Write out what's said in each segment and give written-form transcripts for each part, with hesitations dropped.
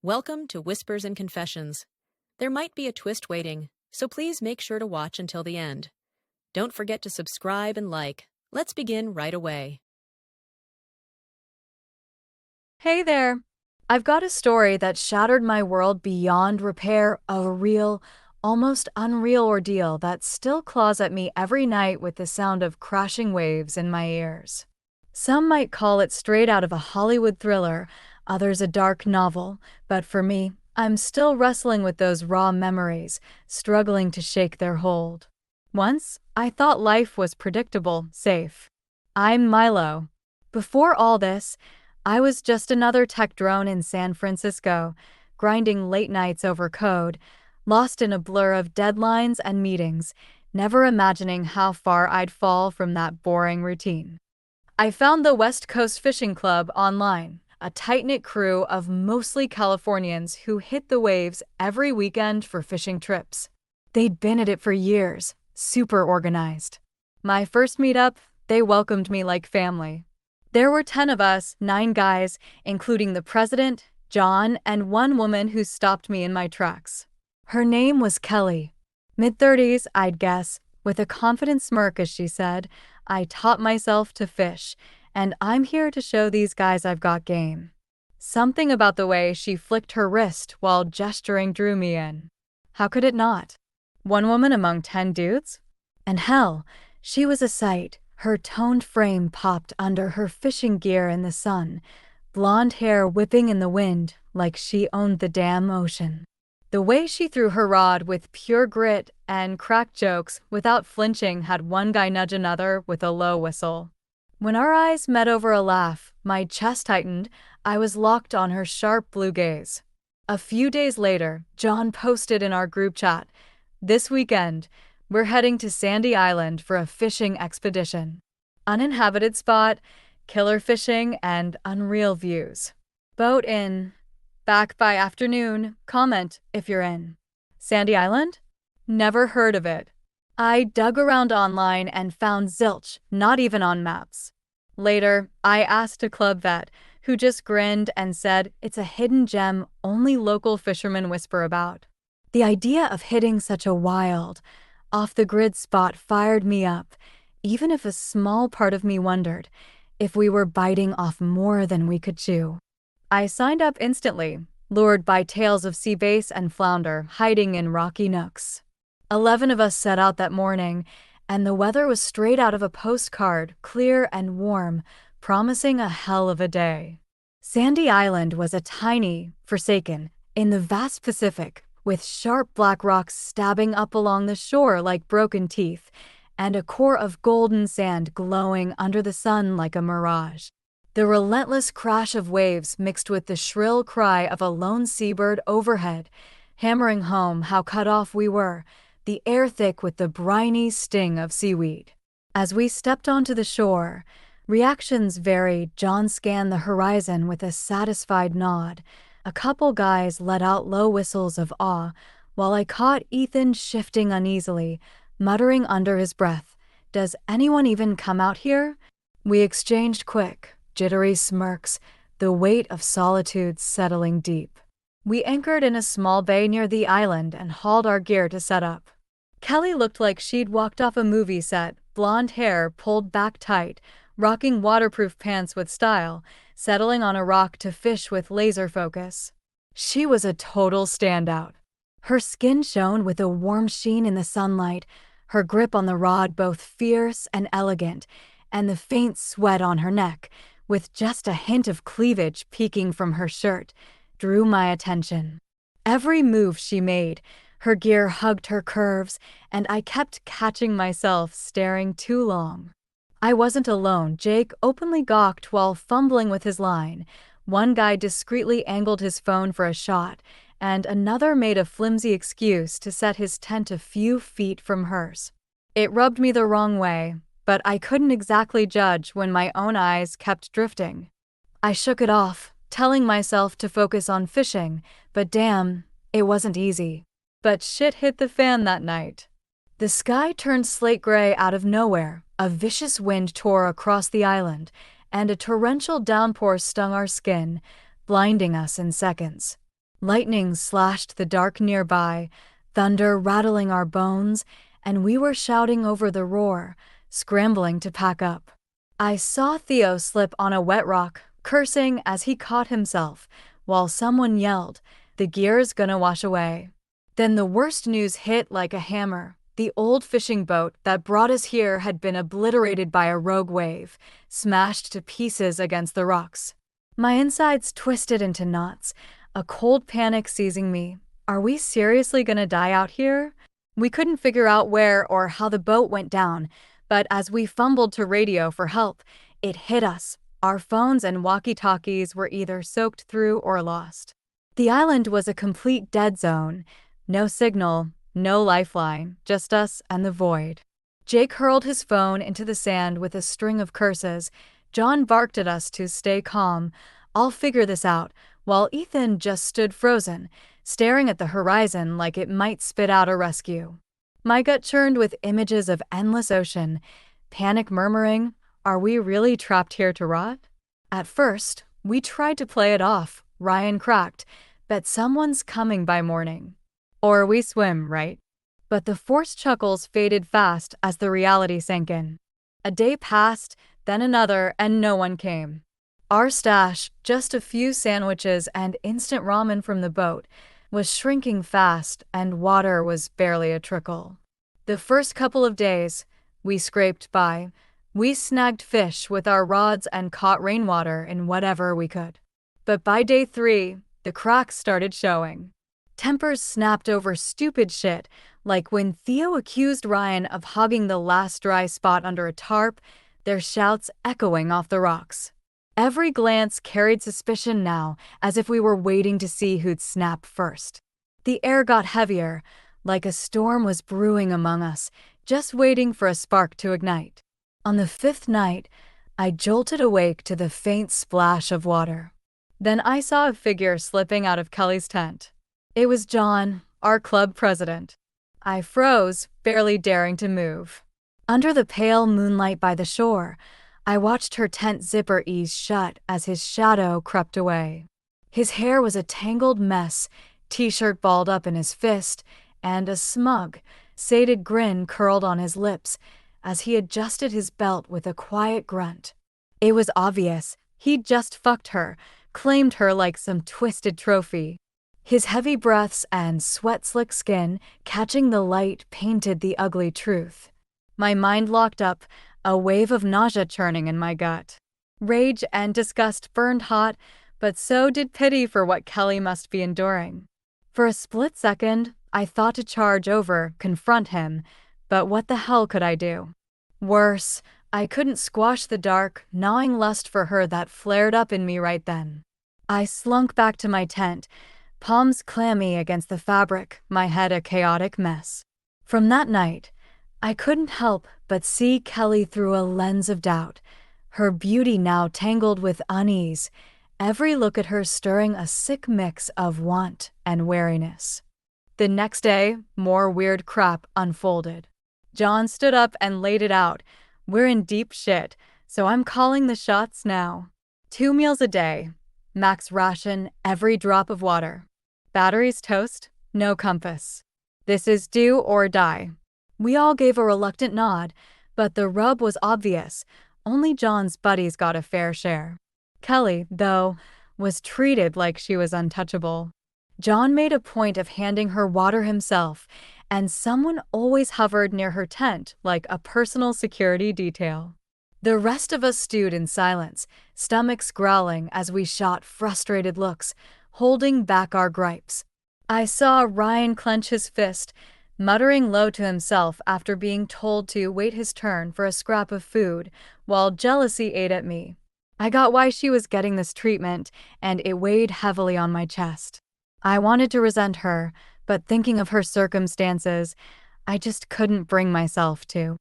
Welcome to Whispers and Confessions. There might be a twist waiting, so please make sure to watch until the end. Don't forget to subscribe and like. Let's begin right away. Hey there! I've got a story that shattered my world beyond repair, a real, almost unreal ordeal that still claws at me every night with the sound of crashing waves in my ears. Some might call it straight out of a Hollywood thriller, others a dark novel, but for me, I'm still wrestling with those raw memories, struggling to shake their hold. Once, I thought life was predictable, safe. I'm Milo. Before all this, I was just another tech drone in San Francisco, grinding late nights over code, lost in a blur of deadlines and meetings, never imagining how far I'd fall from that boring routine. I found the West Coast Fishing Club online, a tight-knit crew of mostly Californians who hit the waves every weekend for fishing trips. They'd been at it for years, super organized. My first meetup, they welcomed me like family. There were 10 of us, 9 guys, including the president, John, and one woman who stopped me in my tracks. Her name was Kelly. Mid-30s, I'd guess, with a confident smirk as she said, "I taught myself to fish, and I'm here to show these guys I've got game." Something about the way she flicked her wrist while gesturing drew me in. How could it not? One woman among 10 dudes? And hell, she was a sight. Her toned frame popped under her fishing gear in the sun, blonde hair whipping in the wind like she owned the damn ocean. The way she threw her rod with pure grit and cracked jokes without flinching had one guy nudge another with a low whistle. When our eyes met over a laugh, my chest tightened. I was locked on her sharp blue gaze. A few days later, John posted in our group chat, "This weekend, we're heading to Sandy Island for a fishing expedition. Uninhabited spot, killer fishing, and unreal views. Boat in. Back by afternoon. Comment if you're in." Sandy Island? Never heard of it. I dug around online and found zilch, not even on maps. Later, I asked a club vet, who just grinned and said it's a hidden gem only local fishermen whisper about. The idea of hitting such a wild, off-the-grid spot fired me up, even if a small part of me wondered if we were biting off more than we could chew. I signed up instantly, lured by tales of sea bass and flounder hiding in rocky nooks. 11 of us set out that morning, and the weather was straight out of a postcard, clear and warm, promising a hell of a day. Sandy Island was a tiny, forsaken, in the vast Pacific, with sharp black rocks stabbing up along the shore like broken teeth, and a core of golden sand glowing under the sun like a mirage. The relentless crash of waves mixed with the shrill cry of a lone seabird overhead, hammering home how cut off we were, the air thick with the briny sting of seaweed. As we stepped onto the shore, reactions varied. John scanned the horizon with a satisfied nod. A couple guys let out low whistles of awe, while I caught Ethan shifting uneasily, muttering under his breath, "Does anyone even come out here?" We exchanged quick, jittery smirks, the weight of solitude settling deep. We anchored in a small bay near the island and hauled our gear to set up. Kelly looked like she'd walked off a movie set, blonde hair pulled back tight, rocking waterproof pants with style, settling on a rock to fish with laser focus. She was a total standout. Her skin shone with a warm sheen in the sunlight, her grip on the rod both fierce and elegant, and the faint sweat on her neck, with just a hint of cleavage peeking from her shirt, drew my attention. Every move she made, her gear hugged her curves, and I kept catching myself staring too long. I wasn't alone. Jake openly gawked while fumbling with his line. One guy discreetly angled his phone for a shot, and another made a flimsy excuse to set his tent a few feet from hers. It rubbed me the wrong way, but I couldn't exactly judge when my own eyes kept drifting. I shook it off, telling myself to focus on fishing, but damn, it wasn't easy. But shit hit the fan that night. The sky turned slate gray out of nowhere, a vicious wind tore across the island, and a torrential downpour stung our skin, blinding us in seconds. Lightning slashed the dark nearby, thunder rattling our bones, and we were shouting over the roar, scrambling to pack up. I saw Theo slip on a wet rock, cursing as he caught himself, while someone yelled, "The gear's gonna wash away." Then the worst news hit like a hammer. The old fishing boat that brought us here had been obliterated by a rogue wave, smashed to pieces against the rocks. My insides twisted into knots, a cold panic seizing me. Are we seriously gonna die out here? We couldn't figure out where or how the boat went down, but as we fumbled to radio for help, it hit us. Our phones and walkie-talkies were either soaked through or lost. The island was a complete dead zone. No signal, no lifeline, just us and the void. Jake hurled his phone into the sand with a string of curses. John barked at us to stay calm. "I'll figure this out," while Ethan just stood frozen, staring at the horizon like it might spit out a rescue. My gut churned with images of endless ocean, panic murmuring, "Are we really trapped here to rot?" At first, we tried to play it off. Ryan cracked, "Bet someone's coming by morning. Or we swim, right?" But the forced chuckles faded fast as the reality sank in. A day passed, then another, and no one came. Our stash, just a few sandwiches and instant ramen from the boat, was shrinking fast, and water was barely a trickle. The first couple of days, we scraped by. We snagged fish with our rods and caught rainwater in whatever we could. But by day 3, the cracks started showing. Tempers snapped over stupid shit, like when Theo accused Ryan of hogging the last dry spot under a tarp, their shouts echoing off the rocks. Every glance carried suspicion now, as if we were waiting to see who'd snap first. The air got heavier, like a storm was brewing among us, just waiting for a spark to ignite. On the 5th night, I jolted awake to the faint splash of water. Then I saw a figure slipping out of Kelly's tent. It was John, our club president. I froze, barely daring to move. Under the pale moonlight by the shore, I watched her tent zipper ease shut as his shadow crept away. His hair was a tangled mess, t-shirt balled up in his fist, and a smug, sated grin curled on his lips as he adjusted his belt with a quiet grunt. It was obvious, he'd just fucked her, claimed her like some twisted trophy. His heavy breaths and sweat-slick skin, catching the light, painted the ugly truth. My mind locked up, a wave of nausea churning in my gut. Rage and disgust burned hot, but so did pity for what Kelly must be enduring. For a split second, I thought to charge over, confront him, but what the hell could I do? Worse, I couldn't squash the dark, gnawing lust for her that flared up in me right then. I slunk back to my tent, palms clammy against the fabric, my head a chaotic mess. From that night, I couldn't help but see Kelly through a lens of doubt, her beauty now tangled with unease, every look at her stirring a sick mix of want and wariness. The next day, more weird crap unfolded. John stood up and laid it out. "We're in deep shit, so I'm calling the shots now. 2 meals a day, max ration, every drop of water. Batteries toast, no compass. This is do or die." We all gave a reluctant nod, but the rub was obvious. Only John's buddies got a fair share. Kelly, though, was treated like she was untouchable. John made a point of handing her water himself, and someone always hovered near her tent like a personal security detail. The rest of us stewed in silence, stomachs growling as we shot frustrated looks, holding back our gripes. I saw Ryan clench his fist, muttering low to himself after being told to wait his turn for a scrap of food, while jealousy ate at me. I got why she was getting this treatment, and it weighed heavily on my chest. I wanted to resent her, but thinking of her circumstances, I just couldn't bring myself to.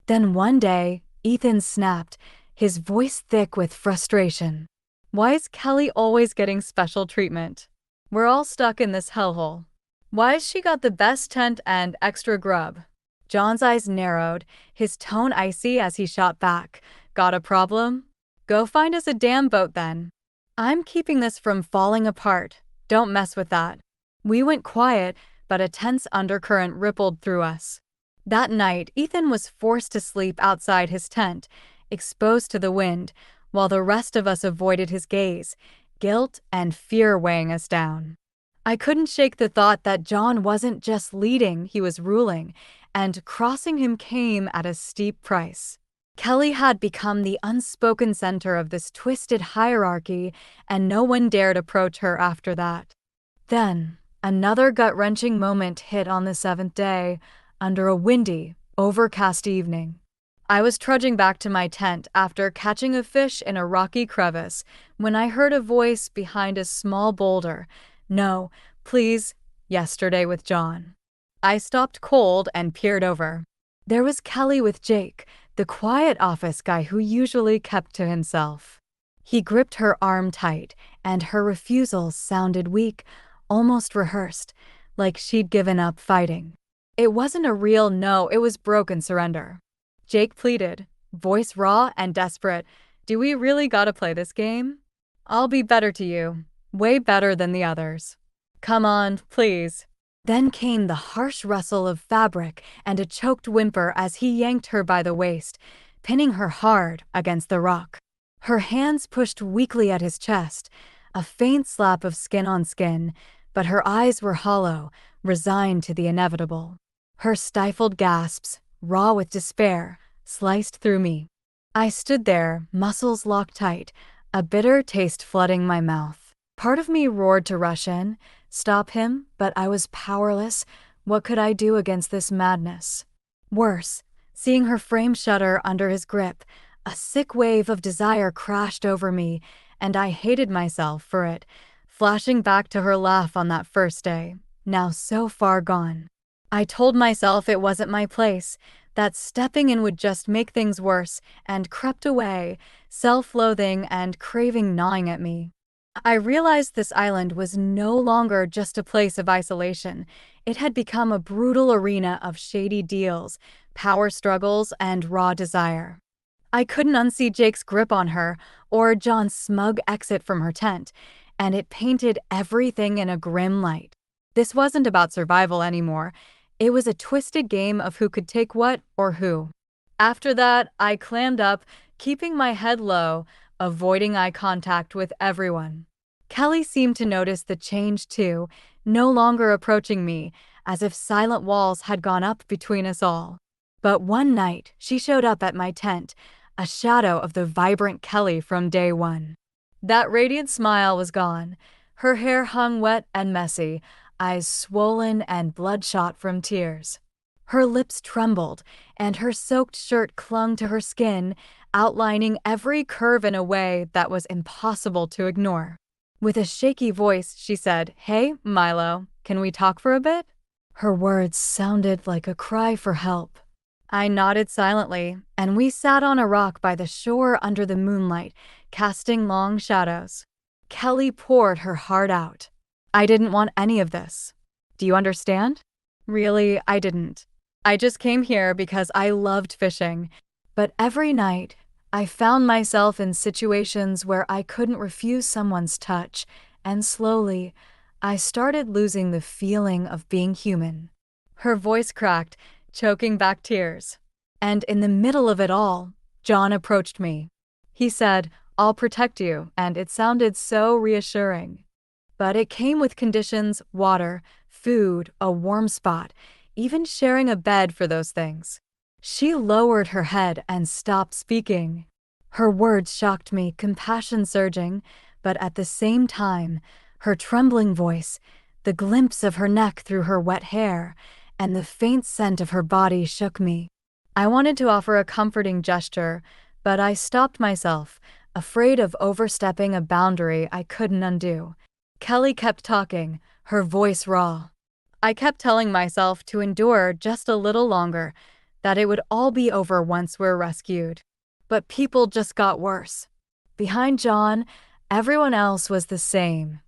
Then one day, Ethan snapped, his voice thick with frustration. "Why is Kelly always getting special treatment? We're all stuck in this hellhole. Why's she got the best tent and extra grub?" John's eyes narrowed, his tone icy as he shot back. "Got a problem? Go find us a damn boat then. I'm keeping this from falling apart. Don't mess with that." We went quiet, but a tense undercurrent rippled through us. That night, Ethan was forced to sleep outside his tent, exposed to the wind, while the rest of us avoided his gaze, guilt and fear weighing us down. I couldn't shake the thought that John wasn't just leading, he was ruling, and crossing him came at a steep price. Kelly had become the unspoken center of this twisted hierarchy, and no one dared approach her after that. Then, another gut-wrenching moment hit on the seventh day, under a windy, overcast evening. I was trudging back to my tent after catching a fish in a rocky crevice when I heard a voice behind a small boulder. "No, please, yesterday with John." I stopped cold and peered over. There was Kelly with Jake, the quiet office guy who usually kept to himself. He gripped her arm tight, and her refusal sounded weak, almost rehearsed, like she'd given up fighting. It wasn't a real no, it was broken surrender. Jake pleaded, voice raw and desperate, "Do we really gotta play this game? I'll be better to you, way better than the others. Come on, please." Then came the harsh rustle of fabric and a choked whimper as he yanked her by the waist, pinning her hard against the rock. Her hands pushed weakly at his chest, a faint slap of skin on skin, but her eyes were hollow, resigned to the inevitable. Her stifled gasps, raw with despair, sliced through me. I stood there, muscles locked tight, a bitter taste flooding my mouth. Part of me roared to rush in, stop him, but I was powerless. What could I do against this madness? Worse, seeing her frame shudder under his grip, a sick wave of desire crashed over me, and I hated myself for it, flashing back to her laugh on that first day, now so far gone. I told myself it wasn't my place, that stepping in would just make things worse, and crept away, self-loathing and craving gnawing at me. I realized this island was no longer just a place of isolation. It had become a brutal arena of shady deals, power struggles, and raw desire. I couldn't unsee Jake's grip on her, or John's smug exit from her tent, and it painted everything in a grim light. This wasn't about survival anymore. It was a twisted game of who could take what or who. After that, I clammed up, keeping my head low, avoiding eye contact with everyone. Kelly seemed to notice the change too, no longer approaching me, as if silent walls had gone up between us all. But one night, she showed up at my tent, a shadow of the vibrant Kelly from day one. That radiant smile was gone. Her hair hung wet and messy, eyes swollen and bloodshot from tears. Her lips trembled, and her soaked shirt clung to her skin, outlining every curve in a way that was impossible to ignore. With a shaky voice, she said, "Hey, Milo, can we talk for a bit?" Her words sounded like a cry for help. I nodded silently, and we sat on a rock by the shore under the moonlight, casting long shadows. Kelly poured her heart out. "I didn't want any of this. Do you understand?" Really, I didn't. I just came here because I loved fishing. But every night, I found myself in situations where I couldn't refuse someone's touch, and slowly, I started losing the feeling of being human. Her voice cracked, choking back tears. And in the middle of it all, John approached me. He said, "I'll protect you," and it sounded so reassuring. But it came with conditions: water, food, a warm spot, even sharing a bed for those things. She lowered her head and stopped speaking. Her words shocked me, compassion surging, but at the same time, her trembling voice, the glimpse of her neck through her wet hair, and the faint scent of her body shook me. I wanted to offer a comforting gesture, but I stopped myself, afraid of overstepping a boundary I couldn't undo. Kelly kept talking, her voice raw. I kept telling myself to endure just a little longer, that it would all be over once we're rescued. But people just got worse. Behind John, everyone else was the same.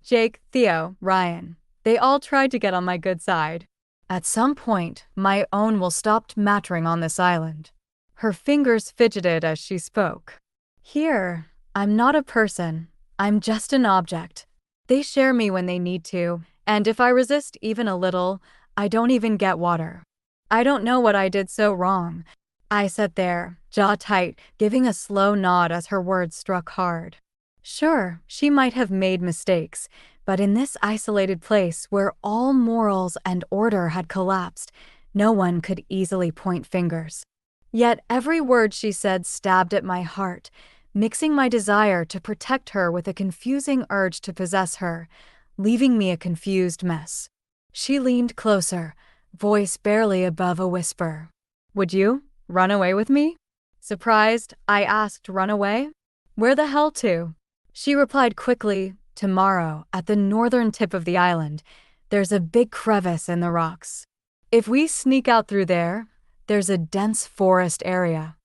Jake, Theo, Ryan, they all tried to get on my good side. At some point, my own will stop mattering on this island. Her fingers fidgeted as she spoke. Here, I'm not a person. I'm just an object. They share me when they need to, and if I resist even a little, I don't even get water. I don't know what I did so wrong. I sat there, jaw tight, giving a slow nod as her words struck hard. Sure, she might have made mistakes, but in this isolated place where all morals and order had collapsed, no one could easily point fingers. Yet every word she said stabbed at my heart, mixing my desire to protect her with a confusing urge to possess her, leaving me a confused mess. She leaned closer, voice barely above a whisper. Would you run away with me? Surprised, I asked, run away? Where the hell to? She replied quickly, tomorrow, at the northern tip of the island. There's a big crevice in the rocks. If we sneak out through there, there's a dense forest area.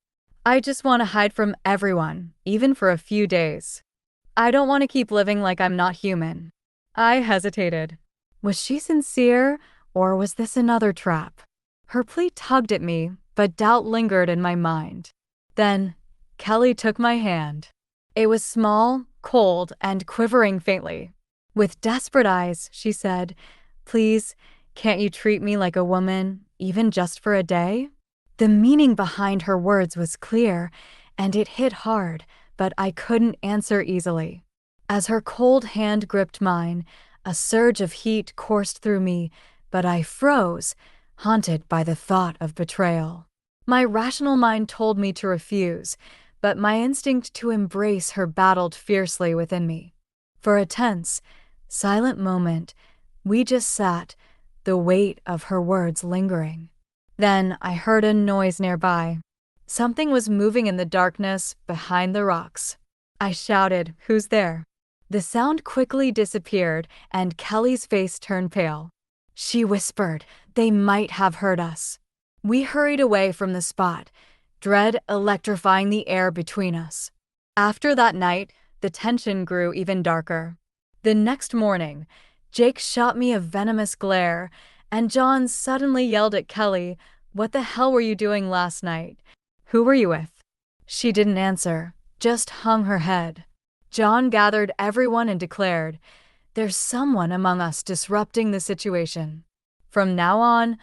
I just want to hide from everyone, even for a few days. I don't want to keep living like I'm not human. I hesitated. Was she sincere, or was this another trap? Her plea tugged at me, but doubt lingered in my mind. Then, Kelly took my hand. It was small, cold, and quivering faintly. With desperate eyes, she said, "Please, can't you treat me like a woman, even just for a day?" The meaning behind her words was clear, and it hit hard, but I couldn't answer easily. As her cold hand gripped mine, a surge of heat coursed through me, but I froze, haunted by the thought of betrayal. My rational mind told me to refuse, but my instinct to embrace her battled fiercely within me. For a tense, silent moment, we just sat, the weight of her words lingering. Then I heard a noise nearby. Something was moving in the darkness behind the rocks. I shouted, "Who's there?" The sound quickly disappeared, and Kelly's face turned pale. She whispered, "They might have heard us." We hurried away from the spot, dread electrifying the air between us. After that night, the tension grew even darker. The next morning, Jake shot me a venomous glare, and John suddenly yelled at Kelly, "What the hell were you doing last night? Who were you with?" She didn't answer, just hung her head. John gathered everyone and declared, "There's someone among us disrupting the situation. From now on,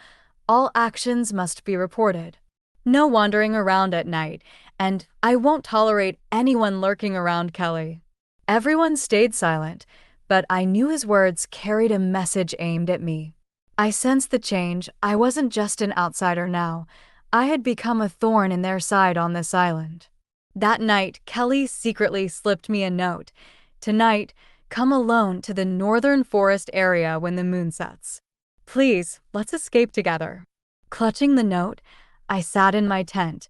all actions must be reported. No wandering around at night, and I won't tolerate anyone lurking around Kelly." Everyone stayed silent, but I knew his words carried a message aimed at me. I sensed the change. I wasn't just an outsider now. I had become a thorn in their side on this island. That night, Kelly secretly slipped me a note. "Tonight, come alone to the northern forest area when the moon sets. Please, let's escape together." Clutching the note, I sat in my tent,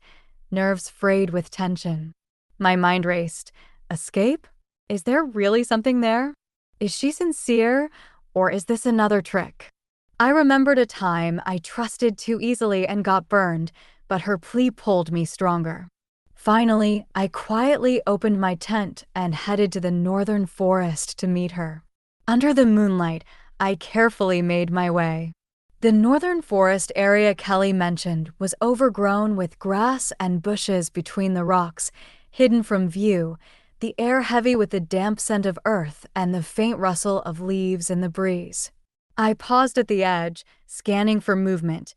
nerves frayed with tension. My mind raced. Escape? Is there really something there? Is she sincere, or is this another trick? I remembered a time I trusted too easily and got burned, but her plea pulled me stronger. Finally, I quietly opened my tent and headed to the northern forest to meet her. Under the moonlight, I carefully made my way. The northern forest area Kelly mentioned was overgrown with grass and bushes between the rocks, hidden from view, the air heavy with the damp scent of earth and the faint rustle of leaves in the breeze. I paused at the edge, scanning for movement,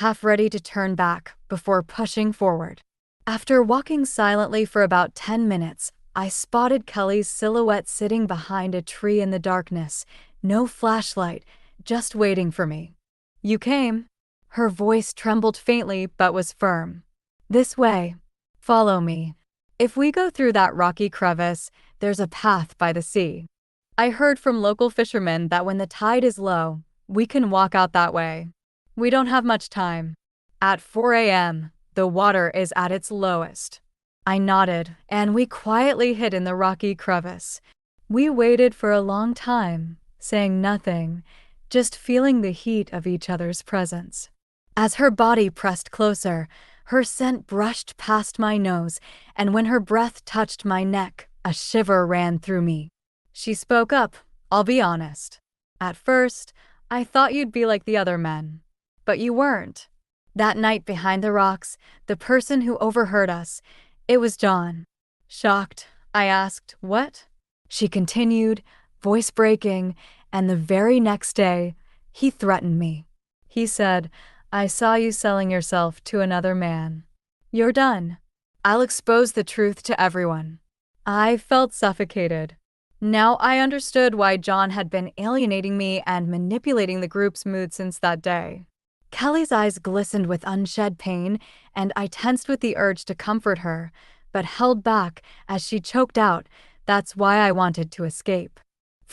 half ready to turn back before pushing forward. After walking silently for about 10 minutes, I spotted Kelly's silhouette sitting behind a tree in the darkness, no flashlight, just waiting for me. "You came." Her voice trembled faintly but was firm. "This way. Follow me. If we go through that rocky crevice, there's a path by the sea. I heard from local fishermen that when the tide is low, we can walk out that way. We don't have much time. At 4 a.m., the water is at its lowest." I nodded, and we quietly hid in the rocky crevice. We waited for a long time, saying nothing, just feeling the heat of each other's presence. As her body pressed closer, her scent brushed past my nose, and when her breath touched my neck, a shiver ran through me. She spoke up, "I'll be honest. At first, I thought you'd be like the other men. But you weren't." That night behind the rocks, the person who overheard us, it was John. Shocked, I asked, "What?" She continued, voice breaking, and the very next day, he threatened me. He said, "I saw you selling yourself to another man. You're done. I'll expose the truth to everyone." I felt suffocated. Now I understood why John had been alienating me and manipulating the group's mood since that day. Kelly's eyes glistened with unshed pain, and I tensed with the urge to comfort her, but held back as she choked out, "That's why I wanted to escape.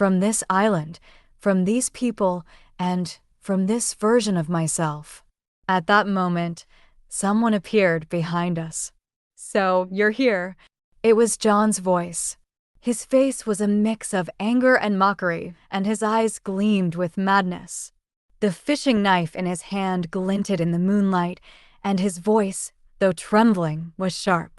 From this island, from these people, and from this version of myself." At that moment, someone appeared behind us. "So, you're here." It was John's voice. His face was a mix of anger and mockery, and his eyes gleamed with madness. The fishing knife in his hand glinted in the moonlight, and his voice, though trembling, was sharp.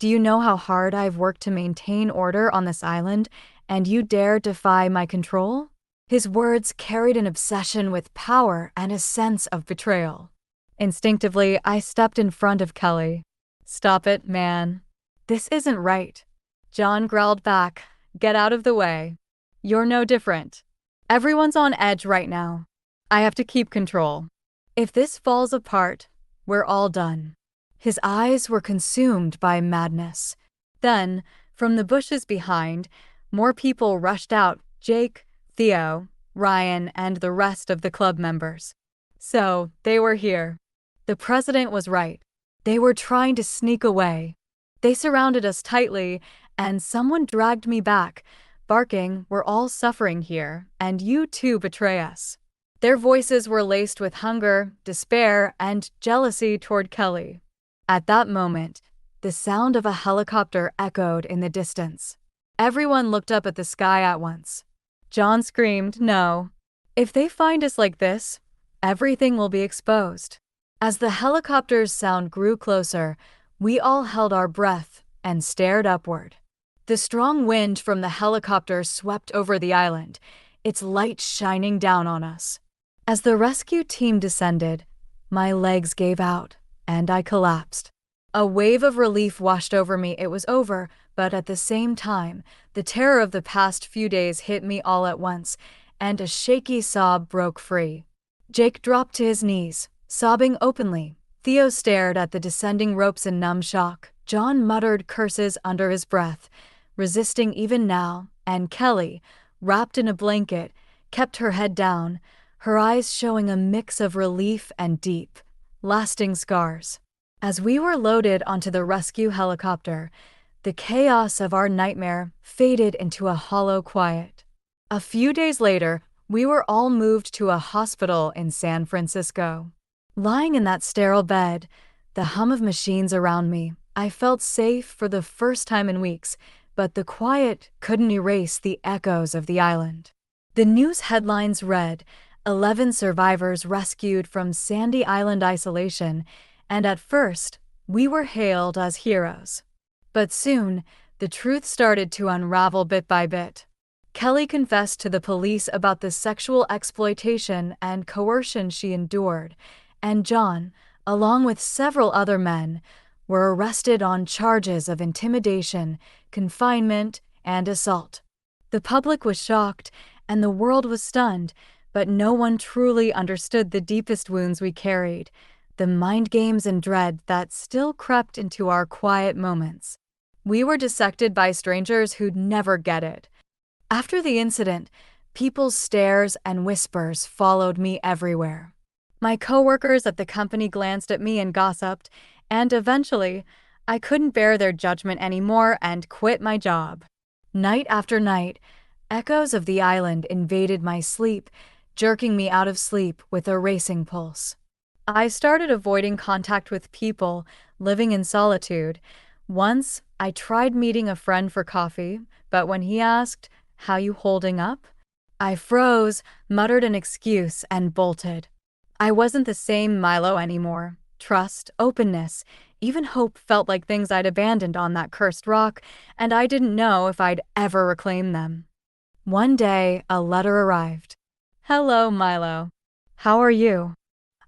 "Do you know how hard I've worked to maintain order on this island, and you dare defy my control?" His words carried an obsession with power and a sense of betrayal. Instinctively, I stepped in front of Kelly. "Stop it, man. This isn't right." John growled back, "Get out of the way. You're no different. Everyone's on edge right now. I have to keep control. If this falls apart, we're all done." His eyes were consumed by madness. Then, from the bushes behind, more people rushed out: Jake, Theo, Ryan, and the rest of the club members. So, they were here. The president was right. They were trying to sneak away. They surrounded us tightly, and someone dragged me back, barking, "We're all suffering here, and you too betray us." Their voices were laced with hunger, despair, and jealousy toward Kelly. At that moment, the sound of a helicopter echoed in the distance. Everyone looked up at the sky at once. John screamed, "No. If they find us like this, everything will be exposed." As the helicopter's sound grew closer, we all held our breath and stared upward. The strong wind from the helicopter swept over the island, its light shining down on us. As the rescue team descended, my legs gave out, and I collapsed. A wave of relief washed over me. It was over, but at the same time, the terror of the past few days hit me all at once, and a shaky sob broke free. Jake dropped to his knees, sobbing openly. Theo stared at the descending ropes in numb shock. John muttered curses under his breath, resisting even now, and Kelly, wrapped in a blanket, kept her head down, her eyes showing a mix of relief and deep, lasting scars. As we were loaded onto the rescue helicopter, the chaos of our nightmare faded into a hollow quiet. A few days later, we were all moved to a hospital in San Francisco. Lying in that sterile bed, the hum of machines around me, I felt safe for the first time in weeks, but the quiet couldn't erase the echoes of the island. The news headlines read, 11 survivors rescued from Sandy Island isolation, and at first, we were hailed as heroes. But soon, the truth started to unravel bit by bit. Kelly confessed to the police about the sexual exploitation and coercion she endured, and John, along with several other men, were arrested on charges of intimidation, confinement, and assault. The public was shocked, and the world was stunned, but no one truly understood the deepest wounds we carried, the mind games and dread that still crept into our quiet moments. We were dissected by strangers who'd never get it. After the incident, people's stares and whispers followed me everywhere. My coworkers at the company glanced at me and gossiped, and eventually, I couldn't bear their judgment anymore and quit my job. Night after night, echoes of the island invaded my sleep, jerking me out of sleep with a racing pulse. I started avoiding contact with people, living in solitude. Once, I tried meeting a friend for coffee, but when he asked, "How you holding up?" I froze, muttered an excuse, and bolted. I wasn't the same Milo anymore. Trust, openness, even hope felt like things I'd abandoned on that cursed rock, and I didn't know if I'd ever reclaim them. One day, a letter arrived. "Hello, Milo. How are you?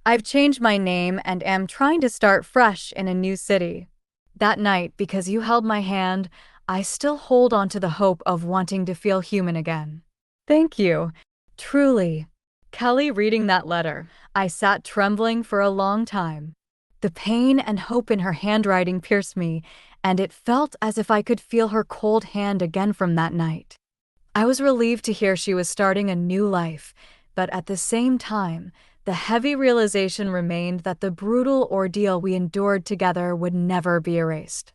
I've changed my name and am trying to start fresh in a new city. That night, because you held my hand, I still hold on to the hope of wanting to feel human again." Thank you. Truly. Kelly, reading that letter, I sat trembling for a long time. The pain and hope in her handwriting pierced me, and it felt as if I could feel her cold hand again from that night. I was relieved to hear she was starting a new life, but at the same time, the heavy realization remained that the brutal ordeal we endured together would never be erased.